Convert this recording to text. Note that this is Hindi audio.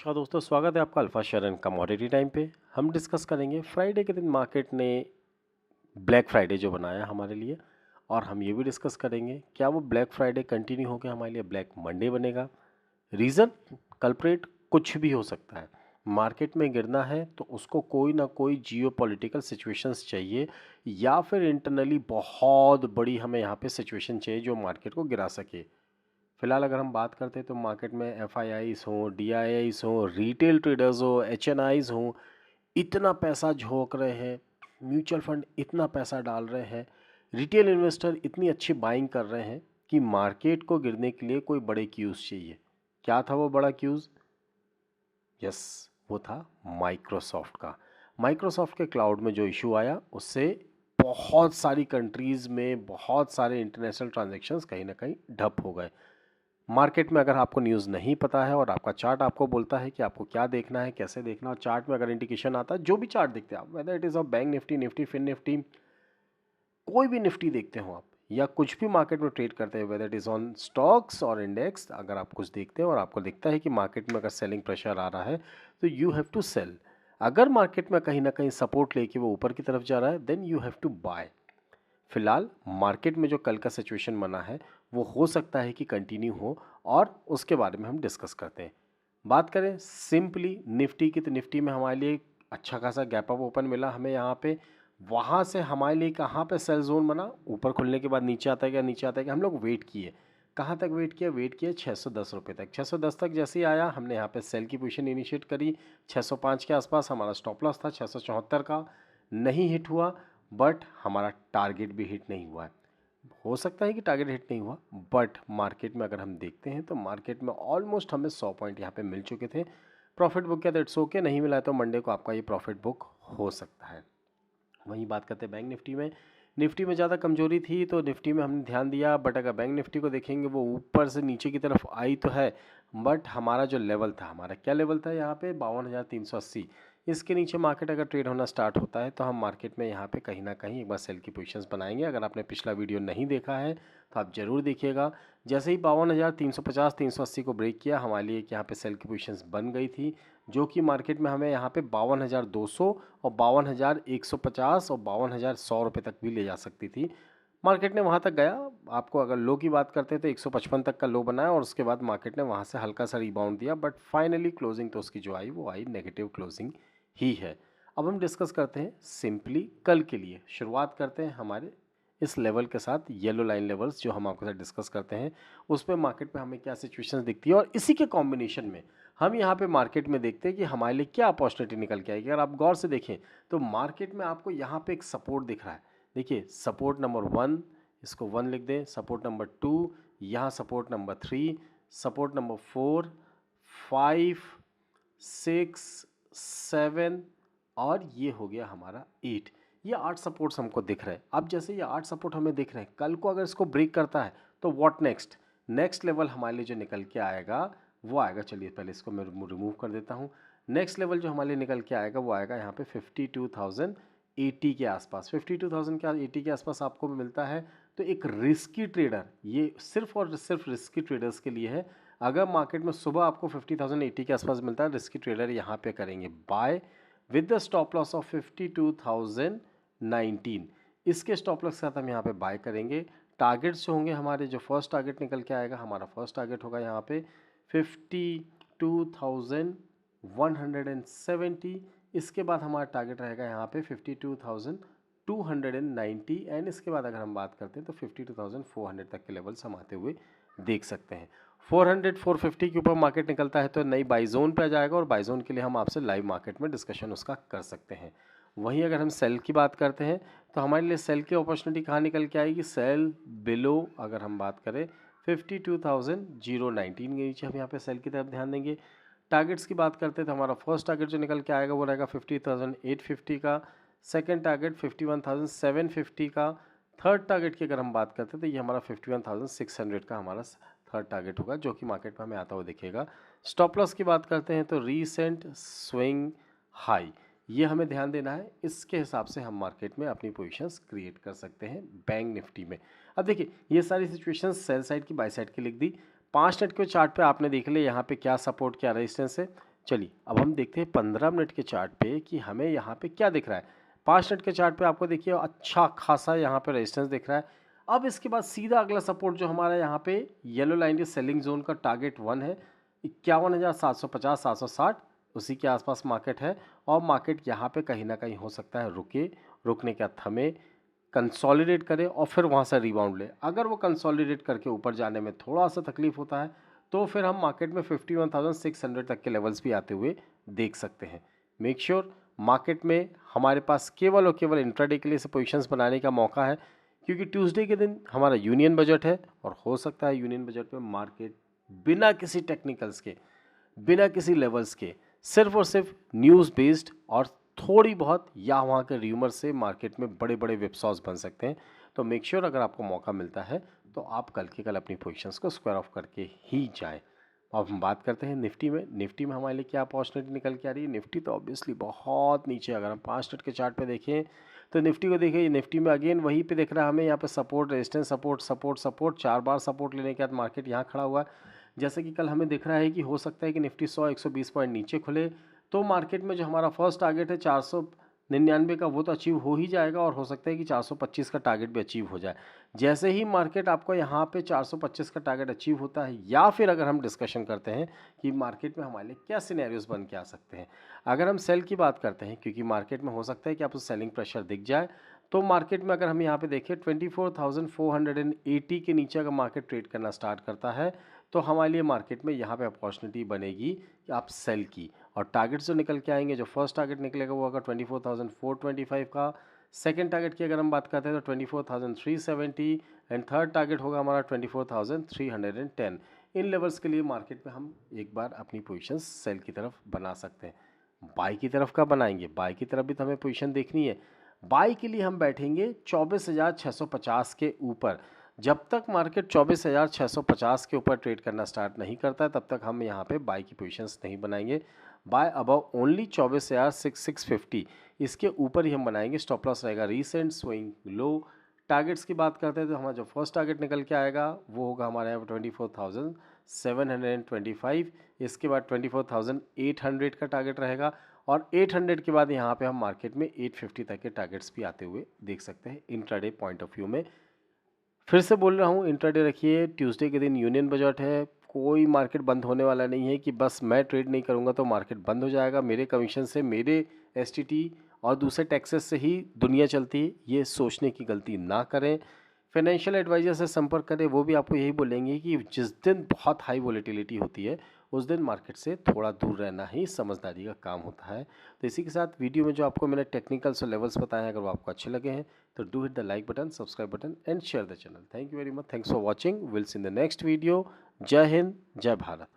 नमस्कार दोस्तों, स्वागत है आपका alpha share and commodity time पे। हम डिस्कस करेंगे फ्राइडे के दिन मार्केट ने ब्लैक फ्राइडे जो बनाया हमारे लिए, और हम ये भी डिस्कस करेंगे क्या वो ब्लैक फ्राइडे कंटिन्यू होकर हमारे लिए ब्लैक मंडे बनेगा। रीज़न, कल्प्रेट कुछ भी हो सकता है। मार्केट में गिरना है तो उसको कोई ना कोई जियो पॉलिटिकल सिचुएशंस चाहिए, या फिर इंटरनली बहुत बड़ी हमें यहाँ पे सिचुएशन चाहिए जो मार्केट को गिरा सके। फिलहाल अगर हम बात करते हैं तो मार्केट में एफआईआईस हों, डीआईआईस हों, रिटेल ट्रेडर्स हो, एचएनआईस हों, इतना पैसा झोंक रहे हैं, म्यूचुअल फंड इतना पैसा डाल रहे हैं, रिटेल इन्वेस्टर इतनी अच्छी बाइंग कर रहे हैं कि मार्केट को गिरने के लिए कोई बड़े क्यूज चाहिए। क्या था वो बड़ा क्यूज? यस, वो था माइक्रोसॉफ्ट का। माइक्रोसॉफ्ट के क्लाउड में जो इशू आया उससे बहुत सारी कंट्रीज़ में बहुत सारे इंटरनेशनल ट्रांजैक्शंस कहीं ना कहीं ठप हो गए। मार्केट में अगर आपको न्यूज़ नहीं पता है और आपका चार्ट आपको बोलता है कि आपको क्या देखना है, कैसे देखना है, और चार्ट में अगर इंडिकेशन आता है, जो भी चार्ट देखते हैं आप, whether it is of Bank Nifty, Nifty Fin Nifty, कोई भी निफ्टी देखते हो आप, या कुछ भी मार्केट में ट्रेड करते हैं, weather it is on stocks और इंडेक्स, अगर आप कुछ देखते हैं और आपको दिखता है कि मार्केट में अगर सेलिंग प्रेशर आ रहा है तो यू हैव टू सेल। अगर मार्केट में कहीं ना कहीं सपोर्ट लेके वो ऊपर की तरफ जा रहा है then you have to buy. फिलहाल मार्केट में जो कल का सिचुएशन बना है वो हो सकता है कि कंटिन्यू हो, और उसके बारे में हम डिस्कस करते हैं। बात करें सिंपली निफ्टी की, तो निफ्टी में हमारे लिए अच्छा खासा गैप अप ओपन मिला हमें यहाँ पे। वहाँ से हमारे लिए कहाँ पे सेल जोन बना, ऊपर खुलने के बाद नीचे आता है क्या, नीचे आता है क्या, हम लोग वेट किए। कहाँ तक वेट किया 610 रुपये तक। 610 तक जैसे ही आया हमने यहाँ पे सेल की पोजीशन इनिशिएट करी। 605 के आसपास हमारा स्टॉप लॉस था, 674 का। नहीं हिट हुआ, बट हमारा टारगेट भी हिट नहीं हुआ है। हो सकता है कि टारगेट हिट नहीं हुआ, बट मार्केट में अगर हम देखते हैं तो मार्केट में ऑलमोस्ट हमें 100 पॉइंट यहाँ पे मिल चुके थे। प्रॉफिट बुक किया तो इट्स ओके, नहीं मिला है तो मंडे को आपका ये प्रॉफिट बुक हो सकता है। वहीं बात करते हैं बैंक निफ्टी में। निफ्टी में ज़्यादा कमजोरी थी तो निफ्टी में हमने ध्यान दिया, बट अगर बैंक निफ्टी को देखेंगे वो ऊपर से नीचे की तरफ आई तो है, बट हमारा जो लेवल था, हमारा क्या लेवल था यहाँ पे, 52,380। इसके नीचे मार्केट अगर ट्रेड होना स्टार्ट होता है तो हम मार्केट में यहाँ पे कहीं ना कहीं एक बार सेल की पोजीशंस बनाएंगे। अगर आपने पिछला वीडियो नहीं देखा है तो आप ज़रूर देखिएगा। जैसे ही 52,350 380 को ब्रेक किया, हमारे लिए यहाँ पे सेल की पोजीशंस बन गई थी, जो कि मार्केट में हमें यहाँ पे 52,200 और 52,150 और 52,100 रुपये तक भी ले जा सकती थी। मार्केट ने वहाँ तक गया। आपको अगर लो की बात करते हैं तो 155 तक का लो बनाया, और उसके बाद मार्केट ने वहाँ से हल्का सा रिबाउंड दिया, बट फाइनली क्लोजिंग तो उसकी जो आई वो आई नेगेटिव क्लोजिंग ही है। अब हम डिस्कस करते हैं सिंपली कल के लिए। शुरुआत करते हैं हमारे इस लेवल के साथ, येलो लाइन लेवल्स जो हम आपके साथ डिस्कस करते हैं, उस पर मार्केट में हमें क्या सिचुएशंस दिखती है, और इसी के कॉम्बिनेशन में हम यहाँ पे मार्केट में देखते हैं कि हमारे लिए क्या अपॉर्चुनिटी निकल के आएगी। अगर आप गौर से देखें तो मार्केट में आपको यहाँ पे एक सपोर्ट दिख रहा है। देखिए, सपोर्ट नंबर 1, इसको 1 लिख दें, सपोर्ट नंबर 2, यहाँ सपोर्ट नंबर 3, सपोर्ट नंबर 4, 5, 6, 7, और ये हो गया हमारा 8। ये 8 सपोर्ट्स हमको दिख रहे हैं। अब जैसे ये 8 सपोर्ट हमें दिख रहे हैं, कल को अगर इसको ब्रेक करता है तो व्हाट नेक्स्ट? नेक्स्ट लेवल हमारे लिए जो निकल के आएगा वो आएगा, चलिए पहले इसको मैं रिमूव कर देता हूँ। नेक्स्ट लेवल जो हमारे लिए निकल के आएगा वो आएगा यहाँ पे 52,080 के आसपास। 52,000 के 80 के आसपास आपको मिलता है तो एक रिस्की ट्रेडर, ये सिर्फ और सिर्फ रिस्की ट्रेडर्स के लिए है। अगर मार्केट में सुबह आपको 50,080 के आसपास मिलता है, रिस्की ट्रेडर यहाँ पे करेंगे buy with the stop loss of 52,019। इसके स्टॉप लॉस के साथ हम यहाँ पे बाय करेंगे। टारगेट्स जो होंगे हमारे, जो फर्स्ट टारगेट निकल के आएगा, हमारा फर्स्ट टारगेट होगा यहाँ पे 52,170। इसके बाद हमारा टारगेट रहेगा यहाँ पे 52,290, एंड इसके बाद अगर हम बात करते हैं तो 52,400 तक के लेवल्स हम आते हुए देख सकते हैं। 400 450 के ऊपर मार्केट निकलता है तो नई बाई जोन पे आ जाएगा, और बाई जोन के लिए हम आपसे लाइव मार्केट में डिस्कशन उसका कर सकते हैं। वहीं अगर हम सेल की बात करते हैं तो हमारे लिए सेल की अपॉर्चुनिटी कहाँ निकल के आएगी? सेल बिलो अगर हम बात करें 52,019 के नीचे हम यहाँ पे सेल की तरफ ध्यान देंगे। टारगेट्स की बात करते हैं तो हमारा फर्स्ट टारगेट जो निकल के आएगा वो रहेगा 50,850 का, सेकंड टारगेट 51,750 का, थर्ड टारगेट की अगर हम बात करते हैं तो ये हमारा 51,600 का हमारा थर्ड टारगेट होगा, जो कि मार्केट में हमें आता हुआ दिखेगा। स्टॉप लॉस की बात करते हैं तो रीसेंट स्विंग हाई, ये हमें ध्यान देना है। इसके हिसाब से हम मार्केट में अपनी पोजीशंस क्रिएट कर सकते हैं बैंक निफ्टी में। अब देखिए, ये सारी सिचुएशंस सेल साइड की बाय साइड की लिख दी। 5 मिनट के चार्ट पे आपने देख लिया यहाँ पे क्या सपोर्ट क्या रेजिस्टेंस है। चलिए अब हम देखते हैं 15 मिनट के चार्ट पे कि हमें यहाँ पे क्या दिख रहा है। 5 मिनट के चार्ट पे आपको देखिए अच्छा खासा यहाँ पे रेजिस्टेंस दिख रहा है। अब इसके बाद सीधा अगला सपोर्ट जो हमारा यहाँ पे येलो लाइन के सेलिंग जोन का टारगेट 1 है 51,750 760, उसी के आसपास मार्केट है। और मार्केट यहाँ पे कहीं ना कहीं हो सकता है रुकने के बाद हमें कंसोलिडेट करे और फिर वहाँ से रिबाउंड ले। अगर वो कंसोलिडेट करके ऊपर जाने में थोड़ा सा तकलीफ होता है तो फिर हम मार्केट में 51,600 तक के लेवल्स भी आते हुए देख सकते हैं। मेक श्योर मार्केट में हमारे पास केवल और केवल इंट्राडे के लिए से पोजीशंस बनाने का मौका है, क्योंकि ट्यूसडे के दिन हमारा यूनियन बजट है और हो सकता है यूनियन बजट में मार्केट बिना किसी टेक्निकल्स के, बिना किसी लेवल्स के, सिर्फ और सिर्फ न्यूज़ बेस्ड और थोड़ी बहुत या वहाँ के र्यूमर से मार्केट में बड़े बड़े विपसॉस बन सकते हैं। तो मेक श्योर अगर आपको मौका मिलता है तो आप कल के कल अपनी पोजीशंस को स्क्वायर ऑफ करके ही जाएं। अब हम बात करते हैं निफ्टी में हमारे लिए क्या अपॉर्चुनिटी निकल के आ रही है। निफ्टी तो ऑब्वियसली बहुत नीचे, अगर हम 5 मिनट के चार्ट पे देखें तो निफ्टी को देखिए, निफ्टी में अगेन वहीं पे दिख रहा है हमें यहाँ पे सपोर्ट रेजिस्टेंस सपोर्ट 4 बार सपोर्ट लेने के बाद मार्केट यहाँ खड़ा हुआ है। जैसे कि कल हमें दिख रहा है कि हो सकता है कि निफ्टी 100-120 पॉइंट नीचे खुले तो मार्केट में जो हमारा फर्स्ट टारगेट है 499 का वो तो अचीव हो ही जाएगा और हो सकता है कि 425 का टारगेट भी अचीव हो जाए। जैसे ही मार्केट आपको यहाँ पे 425 का टारगेट अचीव होता है, या फिर अगर हम डिस्कशन करते हैं कि मार्केट में हमारे लिए क्या सिनेरियोज बन के आ सकते हैं। अगर हम सेल की बात करते हैं, क्योंकि मार्केट में हो सकता है कि आपको सेलिंग प्रेशर दिख जाए, तो मार्केट में अगर हम यहाँ पे देखें 24,480 के नीचे अगर मार्केट ट्रेड करना स्टार्ट करता है तो हमारे लिए मार्केट में यहाँ पे अपॉर्चुनिटी बनेगी कि आप सेल की, और टारगेट्स जो निकल के आएंगे, जो फर्स्ट टारगेट निकलेगा वो होगा 24,425 का। सेकंड टारगेट की अगर हम बात करते हैं तो 24,370 एंड थर्ड टारगेट होगा हमारा 24,310। इन लेवल्स के लिए मार्केट में हम एक बार अपनी पोजीशन सेल की तरफ बना सकते हैं। बाई की तरफ का बनाएंगे, बाई की तरफ भी तो हमें पोजीशन देखनी है। बाई के लिए हम बैठेंगे 24,650 के ऊपर। जब तक मार्केट 24,650 के ऊपर ट्रेड करना स्टार्ट नहीं करता है तब तक हम यहाँ पे बाई की पोजीशंस नहीं बनाएंगे। बाय अबव ओनली 24,650, इसके ऊपर ही हम बनाएंगे। स्टॉप लॉस रहेगा रीसेंट स्विंग लो। टारगेट्स की बात करते हैं तो हमारा जो फर्स्ट टारगेट निकल के आएगा वो होगा हमारे यहाँ 24,725, इसके बाद 24,800 का टारगेट रहेगा और 800 के बाद यहाँ पे हम मार्केट में 850 तक के टारगेट्स भी आते हुए देख सकते हैं इंट्राडे पॉइंट ऑफ व्यू में। फिर से बोल रहा हूँ, इंट्राडे रखिए। ट्यूसडे के दिन यूनियन बजट है, कोई मार्केट बंद होने वाला नहीं है कि बस मैं ट्रेड नहीं करूँगा तो मार्केट बंद हो जाएगा। मेरे कमीशन से, मेरे एसटीटी और दूसरे टैक्सेस से ही दुनिया चलती है, ये सोचने की गलती ना करें। फाइनेंशियल एडवाइजर से संपर्क करें, वो भी आपको यही बोलेंगे कि जिस दिन बहुत हाई वोलेटिलिटी होती है उस दिन मार्केट से थोड़ा दूर रहना ही समझदारी का काम होता है। तो इसी के साथ वीडियो में जो आपको मैंने टेक्निकल्स और लेवल्स बताए हैं, अगर वो आपको अच्छे लगे हैं तो do hit the like button, subscribe button and share the channel. Thank you very much, thanks for watching, will see in the next video. जय हिंद, जय भारत।